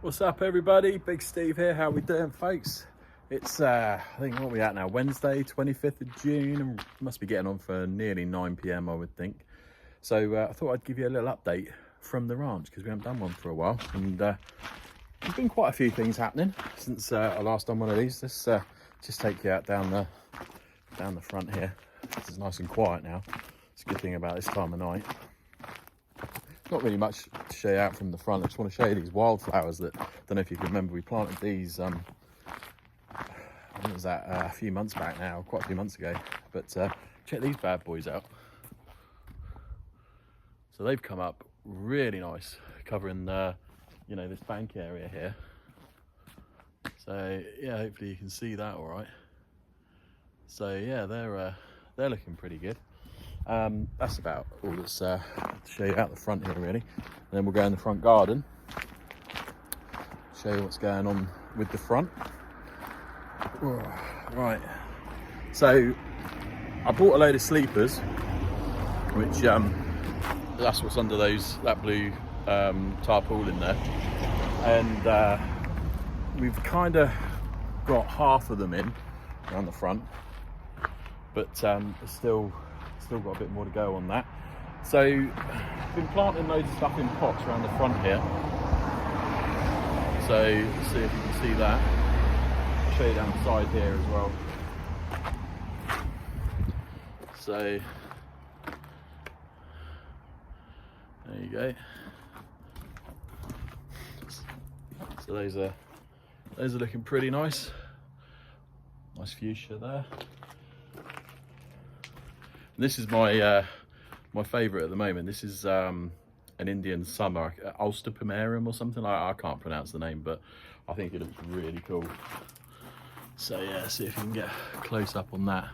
What's up, everybody? Big Steve here. How we doing, folks? It's I think what are we at now? Wednesday, 25th of June, and must be getting on for nearly 9 p.m. I would think. So I thought I'd give you a little update from the ranch because we haven't done one for a while, and there's been quite a few things happening since I last done one of these. Let's just take you out down the front here. It's nice and quiet now. It's a good thing about this time of night. Not really much to show you out from the front. I just want to show you these wildflowers that, I don't know if you can remember, we planted these, I think it was that a few months back now, quite a few months ago. But check these bad boys out. So they've come up really nice, covering you know, this bank area here. So yeah, hopefully you can see that all right. So yeah, they're looking pretty good. That's about all that's to show you out the front here, really. And then we'll go in the front garden, show you what's going on with the front. Right, so I bought a load of sleepers, which that's what's under that blue tarpaulin there, and we've kind of got half of them in around the front, but it's still got a bit more to go on that. So I've been planting loads of stuff in pots around the front here. So let's see if you can see that. I'll show you down the side here as well. So there you go. So those are looking pretty nice. Nice fuchsia there. This is my my favourite at the moment. This is an Indian summer, Ulster Pomarum or something like that. I can't pronounce the name, but I think it looks really cool. So yeah, see if you can get close up on that.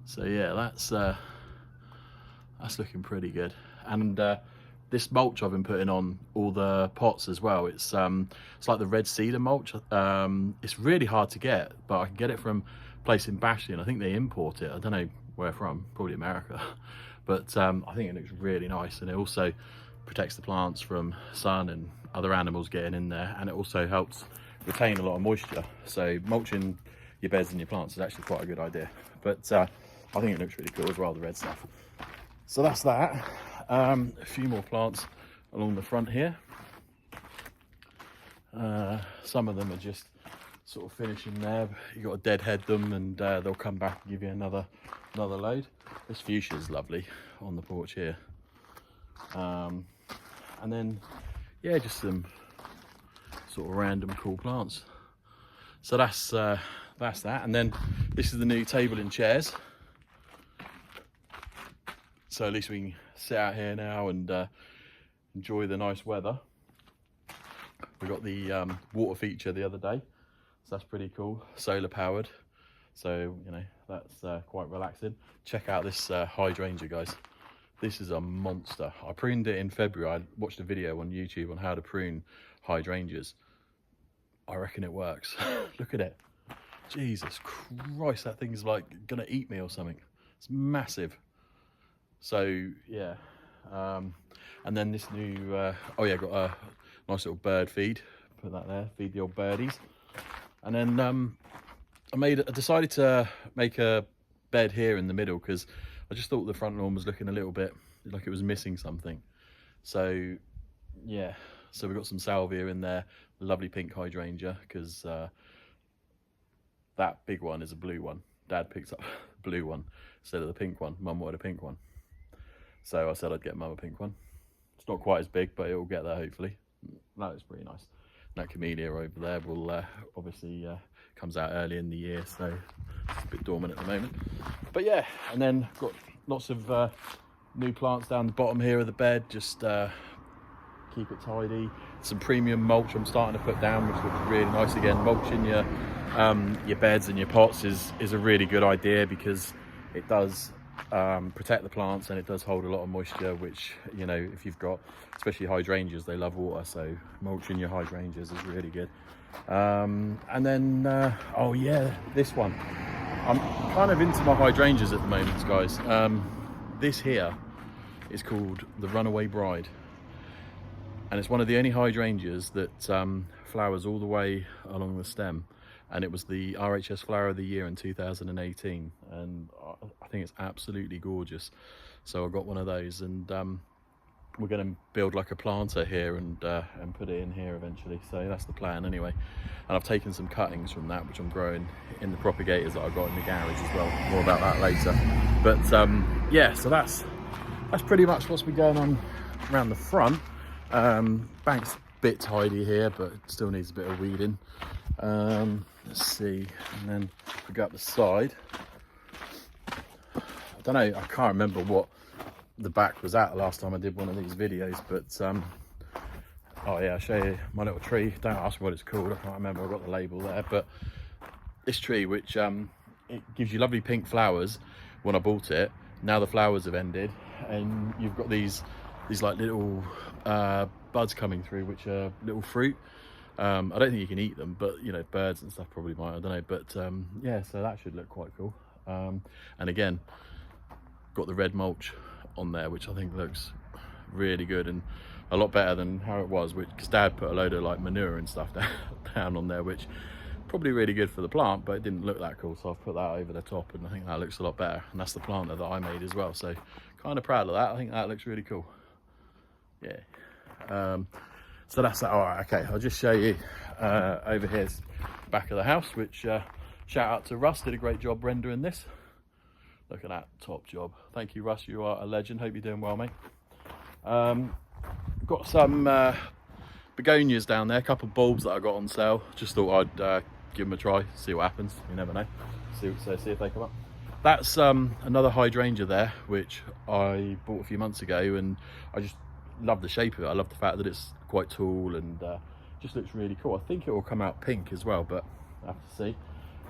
So yeah, that's looking pretty good. And this mulch I've been putting on all the pots as well. It's like the red cedar mulch. It's really hard to get, but I can get it from a place in Bashley. I think they import it. I don't know where from, probably America, but I think it looks really nice, and it also protects the plants from sun and other animals getting in there, and it also helps retain a lot of moisture. So mulching your beds and your plants is actually quite a good idea, but I think it looks really cool as well, the red stuff. So that's that. A few more plants along the front here. Some of them are just sort of finishing there. You got to deadhead them, and they'll come back and give you another load. This fuchsia is lovely on the porch here. And then yeah, just some sort of random cool plants. So that's that. And then this is the new table and chairs. So at least we can sit out here now and enjoy the nice weather. We got the water feature the other day, so that's pretty cool, solar powered. So you know, that's quite relaxing. Check out this hydrangea, guys. This is a monster. I pruned it in February. I watched a video on YouTube on how to prune hydrangeas. I reckon it works. Look at it. Jesus Christ, that thing's like gonna eat me or something. It's massive. So yeah, and then this new oh yeah, got a nice little bird feed. Put that there, feed the old birdies. And then I decided to make a bed here in the middle because I just thought the front lawn was looking a little bit like it was missing something. So yeah, so we've got some salvia in there, lovely pink hydrangea, because that big one is a blue one. Dad picked up the blue one instead of the pink one. Mum wanted a pink one, so I said I'd get Mum a pink one. It's not quite as big, but it will get there hopefully. That was pretty nice. That camellia over there will obviously comes out early in the year, so it's a bit dormant at the moment. But yeah, and then got lots of new plants down the bottom here of the bed, just keep it tidy. Some premium mulch I'm starting to put down, which looks really nice again. Mulching your beds and your pots is a really good idea because it does protect the plants, and it does hold a lot of moisture, which, you know, if you've got, especially hydrangeas, they love water, so mulching your hydrangeas is really good. And then oh yeah, this one, I'm kind of into my hydrangeas at the moment, guys. This here is called the Runaway Bride. and it's one of the only hydrangeas that flowers all the way along the stem, and it was the RHS Flower of the Year in 2018, and I think it's absolutely gorgeous. So I got one of those, and we're going to build like a planter here and put it in here eventually. So that's the plan anyway. And I've taken some cuttings from that, which I'm growing in the propagators that I've got in the garage as well. More about that later. But yeah, so that's pretty much what's been going on around the front. Bank's a bit tidy here, but it still needs a bit of weeding. Let's see, and then if we go up the side, I don't know, I can't remember what the back was at the last time I did one of these videos, but oh yeah, I'll show you my little tree. Don't ask me what it's called, I can't remember, I've got the label there. But this tree, which it gives you lovely pink flowers when I bought it. Now the flowers have ended, and you've got these like little buds coming through, which are little fruit. I don't think you can eat them, but you know, birds and stuff probably might, I don't know. But yeah, so that should look quite cool. And again, got the red mulch on there, which I think looks really good and a lot better than how it was, because Dad put a load of like manure and stuff down on there, which probably really good for the plant, but it didn't look that cool. So I've put that over the top, and I think that looks a lot better. And that's the planter that I made as well, so kind of proud of that. I think that looks really cool. Yeah. So that's that. All right, okay, I'll just show you over here's back of the house, which shout out to Russ, did a great job rendering this. Look at that, top job. Thank you, Russ, you are a legend. Hope you're doing well, mate. Got some begonias down there, a couple of bulbs that I got on sale. Just thought I'd give them a try, see what happens. You never know. See if they come up. That's another hydrangea there, which I bought a few months ago, and I just love the shape of it. I love the fact that it's quite tall and just looks really cool. I think it will come out pink as well, but I have to see.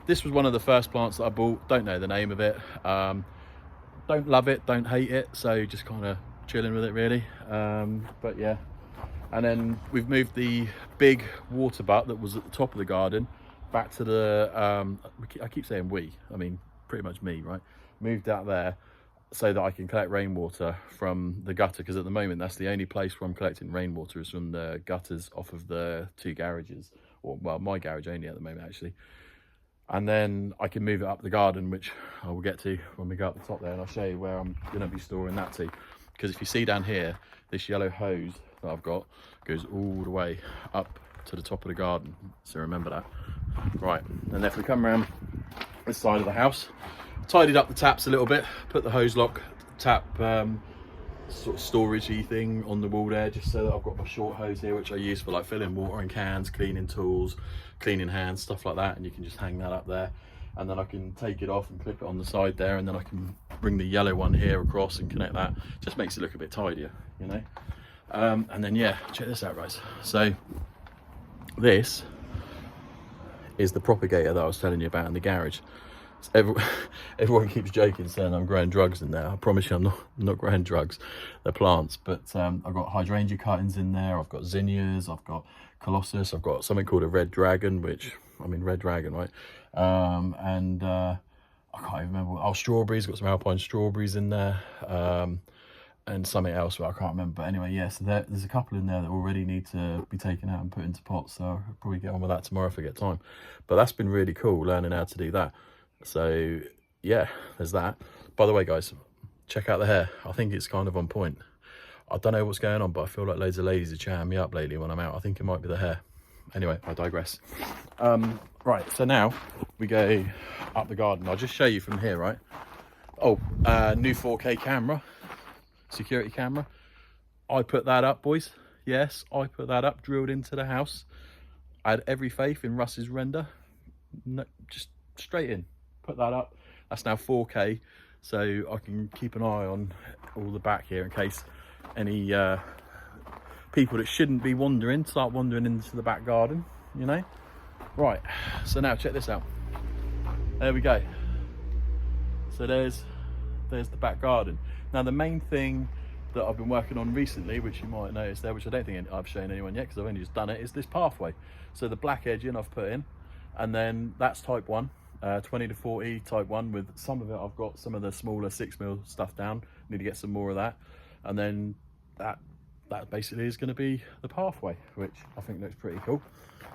This was one of the first plants that I bought. Don't know the name of it. Don't love it, don't hate it. So just kind of chilling with it really. But yeah. And then we've moved the big water butt that was at the top of the garden back to the, I keep saying we, I mean pretty much me, right? Moved out there so that I can collect rainwater from the gutter, because at the moment that's the only place where I'm collecting rainwater is from the gutters off of the two garages, or well, my garage only at the moment actually. And then I can move it up the garden, which I will get to when we go up the top there, and I'll show you where I'm going to be storing that to. Because if you see down here, this yellow hose that I've got goes all the way up to the top of the garden, so remember that. Right, and if we come around this side of the house, tidied up the taps a little bit, put the hose lock tap sort of storagey thing on the wall there, just so that I've got my short hose here, which I use for like filling water in cans, cleaning tools, cleaning hands, stuff like that. And you can just hang that up there, and then I can take it off and clip it on the side there, and then I can bring the yellow one here across and connect that. Just makes it look a bit tidier, you know. And then yeah, check this out, guys. So this is the propagator that I was telling you about in the garage. Everyone keeps joking, saying I'm growing drugs in there. I promise you I'm not growing drugs, they're plants. But I've got hydrangea cuttings in there, I've got zinnias, I've got colossus, I've got something called a red dragon, which, I mean, red dragon, right? And I can't even remember. Oh, strawberries, got some alpine strawberries in there, and something else, but I can't remember. But anyway, yeah, so there's a couple in there that already need to be taken out and put into pots, so I'll probably get on with that tomorrow if I get time. But that's been really cool, learning how to do that. So yeah, there's that. By the way, guys, check out the hair. I think it's kind of on point. I don't know what's going on, but I feel like loads of ladies are chatting me up lately when I'm out. I think it might be the hair. Anyway, I digress. Right, so now we go up the garden. I'll just show you from here, right? Oh, new 4K camera, security camera. I put that up, boys. Yes, I put that up, drilled into the house. I had every faith in Russ's render. No, just straight in. Put that up. That's now 4K, so I can keep an eye on all the back here in case any people that shouldn't be wandering start wandering into the back garden, you know. Right, so now check this out. There we go. So there's the back garden. Now the main thing that I've been working on recently, which you might notice there, which I don't think I've shown anyone yet because I've only just done it, is this pathway. So the black edging I've put in, and then that's type 1. 20 to 40 type 1, with some of it I've got some of the smaller 6mm stuff down, need to get some more of that. And then that that basically is going to be the pathway, which I think looks pretty cool.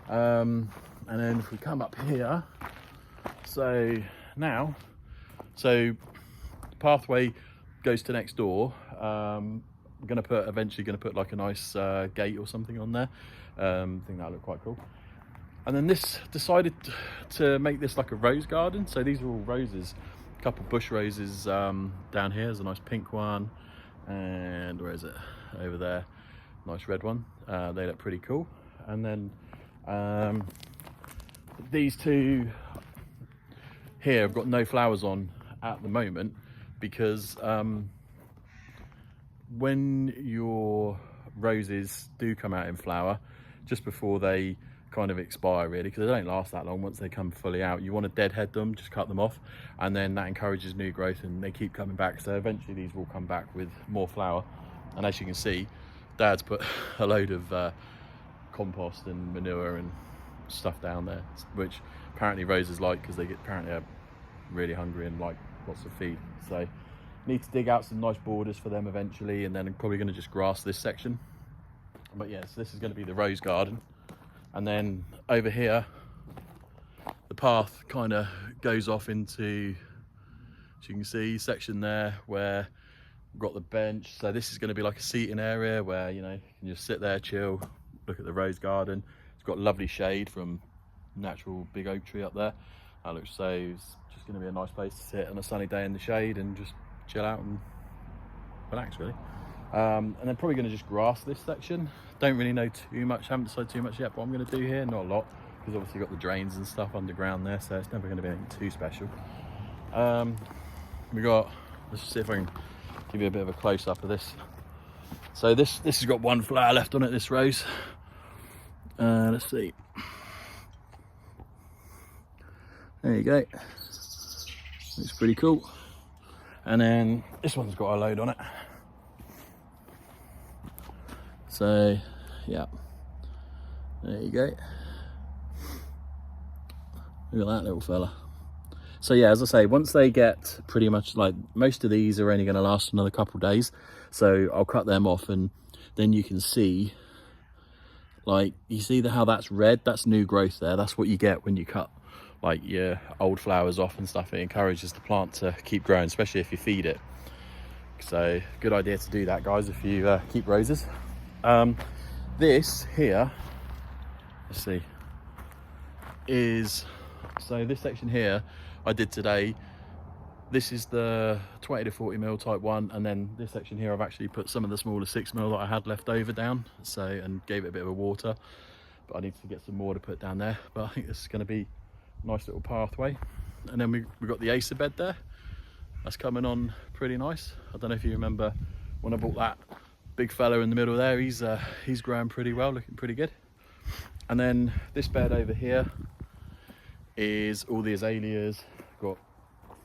And then if we come up here, so the pathway goes to next door. We're going to eventually put like a nice gate or something on there. I think that'll look quite cool. And then this decided to make this like a rose garden. So these are all roses, a couple bush roses down here. There's a nice pink one, and where is it? Over there, nice red one. They look pretty cool. And then these two here have got no flowers on at the moment because when your roses do come out in flower, just before they kind of expire really, because they don't last that long, once they come fully out, you want to deadhead them, just cut them off, and then that encourages new growth and they keep coming back. So eventually these will come back with more flower. And as you can see, Dad's put a load of compost and manure and stuff down there, which apparently roses like, because they apparently are really hungry and like lots of feed. So need to dig out some nice borders for them eventually, and then I'm probably going to just grass this section. But yeah, so this is going to be the rose garden. And then over here, the path kind of goes off into, as you can see, section there where we've got the bench. So this is going to be like a seating area where, you know, you can just sit there, chill, look at the rose garden. It's got lovely shade from natural big oak tree up there. That looks, so it's just going to be a nice place to sit on a sunny day in the shade and just chill out and relax really. And then probably going to just grass this section. Don't really know too much, haven't decided too much yet what I'm going to do here. Not a lot, because obviously got the drains and stuff underground there, so it's never going to be anything too special. We got, let's see if I can give you a bit of a close-up of this. So this has got one flower left on it, this rose. Let's see. There you go. Looks pretty cool. And then this one's got a load on it. So yeah, there you go. Look at that little fella. So yeah, as I say, once they get pretty much, like, most of these are only going to last another couple of days, so I'll cut them off, and then you can see, like, you see how that's red, that's new growth there. That's what you get when you cut like your old flowers off and stuff. It encourages the plant to keep growing, especially if you feed it. So good idea to do that, guys, if you keep roses. This here, let's see, is, so this section here I did today. This is the 20 to 40 mil type one, and then this section here I've actually put some of the smaller 6 mil that I had left over down, so, and gave it a bit of a water, but I need to get some more to put down there. But I think this is going to be a nice little pathway. And then we've got the acer bed there, that's coming on pretty nice. I don't know if you remember when I bought that big fella in the middle there, he's growing pretty well, looking pretty good. And then this bed over here is all the azaleas. Got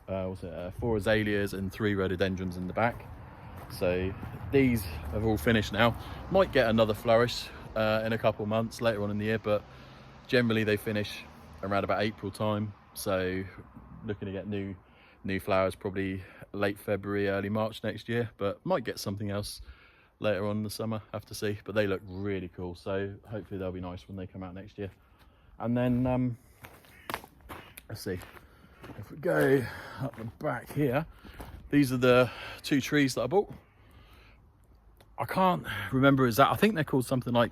4 azaleas and 3 rhododendrons in the back. So these have all finished now. Might get another flourish in a couple of months later on in the year, but generally they finish around about April time. So looking to get new flowers probably late February, early March next year, but might get something else later on in the summer, have to see. But they look really cool, so hopefully they'll be nice when they come out next year. And then let's see, if we go up the back here, these are the 2 trees that I bought. I can't remember exactly, I think they're called something like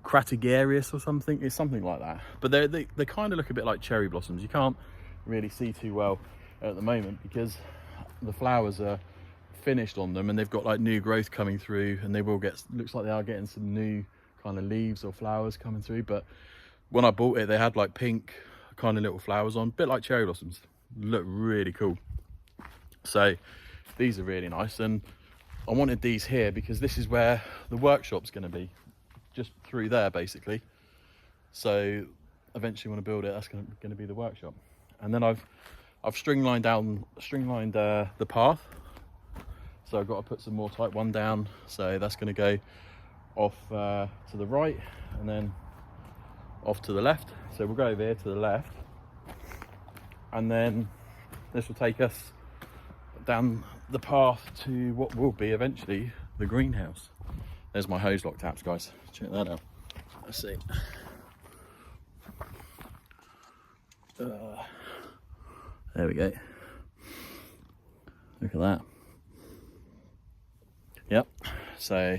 Cratigarius or something. It's something like that, but they kind of look a bit like cherry blossoms. You can't really see too well at the moment because the flowers are finished on them, and they've got like new growth coming through, and they will get, looks like they are getting some new kind of leaves or flowers coming through. But when I bought it, they had like pink kind of little flowers on, a bit like cherry blossoms. Look really cool. So these are really nice, and I wanted these here because this is where the workshop's going to be, just through there basically. So eventually when I build it, that's going to be the workshop. And then I've stringlined the path, so I've got to put some more type 1 down. So that's going to go off to the right and then off to the left. So we'll go over here to the left, and then this will take us down the path to what will be eventually the greenhouse. there's my hose lock taps, guys. Check that out. Let's see. There we go. Look at that. Yep. So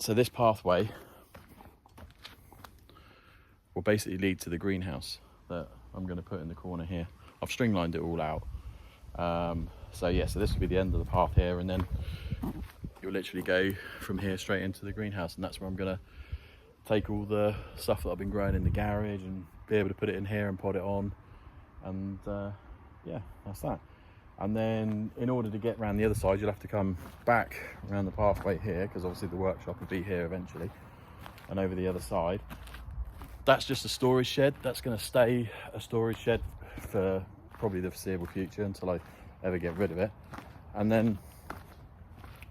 this pathway will basically lead to the greenhouse that I'm going to put in the corner here. I've stringlined it all out. So yeah, so this will be the end of the path here, and then you'll literally go from here straight into the greenhouse, and that's where I'm going to take all the stuff that I've been growing in the garage and be able to put it in here and pot it on. And yeah, that's that. And then in order to get around the other side, you'll have to come back around the pathway here, because obviously the workshop will be here eventually, and over the other side. That's just a storage shed. That's going to stay a storage shed for probably the foreseeable future until I ever get rid of it. And then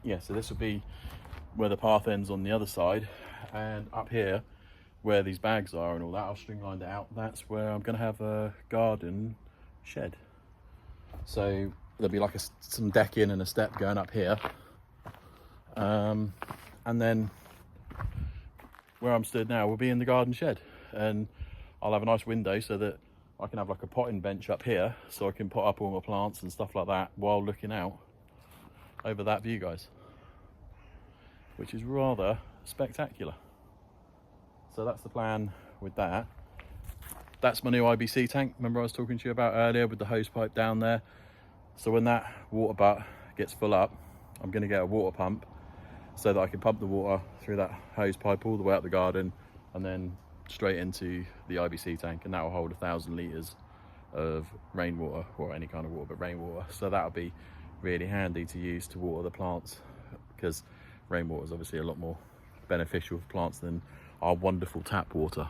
yeah, so this will be where the path ends on the other side, and up here where these bags are and all that, I've stringlined it out. That's where I'm going to have a garden shed. So there'll be like some decking and a step going up here, and then where I'm stood now will be in the garden shed, and I'll have a nice window so that I can have like a potting bench up here, so I can pot up all my plants and stuff like that while looking out over that view, guys, which is rather spectacular. So that's the plan with that. That's my new IBC tank. Remember I was talking to you about earlier with the hose pipe down there? So when that water butt gets full up, I'm going to get a water pump so that I can pump the water through that hose pipe all the way up the garden and then straight into the IBC tank, and that will hold 1,000 litres of rainwater, or any kind of water, but rainwater. So that'll be really handy to use to water the plants, because rainwater is obviously a lot more beneficial for plants than our wonderful tap water.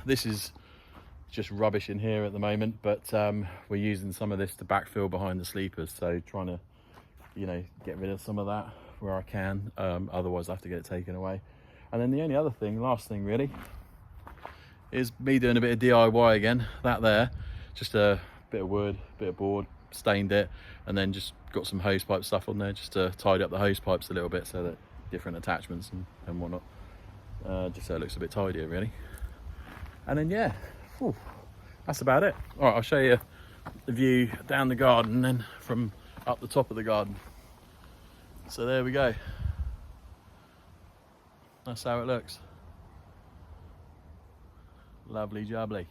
This is just rubbish in here at the moment, but we're using some of this to backfill behind the sleepers, so trying to, you know, get rid of some of that where I can, otherwise I have to get it taken away. And then the only other thing, last thing really, is me doing a bit of DIY again. That there, just a bit of wood, bit of board, stained it, and then just got some hose pipe stuff on there just to tidy up the hose pipes a little bit, so that different attachments and whatnot, just so it looks a bit tidier really. And then yeah, that's about it. All right, I'll show you the view down the garden then from up the top of the garden. So there we go. That's how it looks. Lovely jubbly.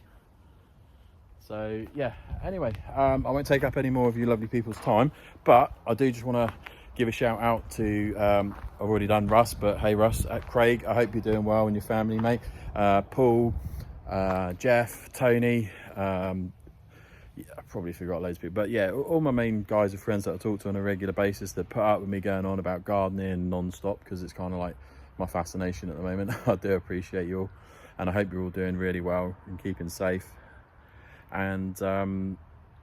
So yeah, anyway, I won't take up any more of you lovely people's time, but I do just want to give a shout out to, I've already done Russ, but hey Russ, Craig, I hope you're doing well and your family, mate. Paul, Jeff, Tony, yeah, I probably forgot loads of people, but yeah, all my main guys are friends that I talk to on a regular basis that put up with me going on about gardening non-stop, because it's kind of like my fascination at the moment. I do appreciate you all, and I hope you're all doing really well and keeping safe. And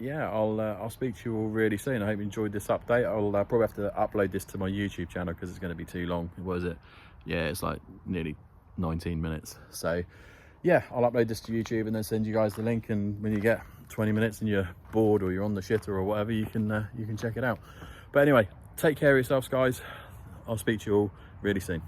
yeah, I'll speak to you all really soon. I hope you enjoyed this update. I'll probably have to upload this to my YouTube channel because it's going to be too long. What is it? Yeah, it's like nearly 19 minutes. So yeah, I'll upload this to YouTube and then send you guys the link, and when you get 20 minutes and you're bored or you're on the shitter or whatever, you can check it out. But anyway, take care of yourselves, guys. I'll speak to you all really soon.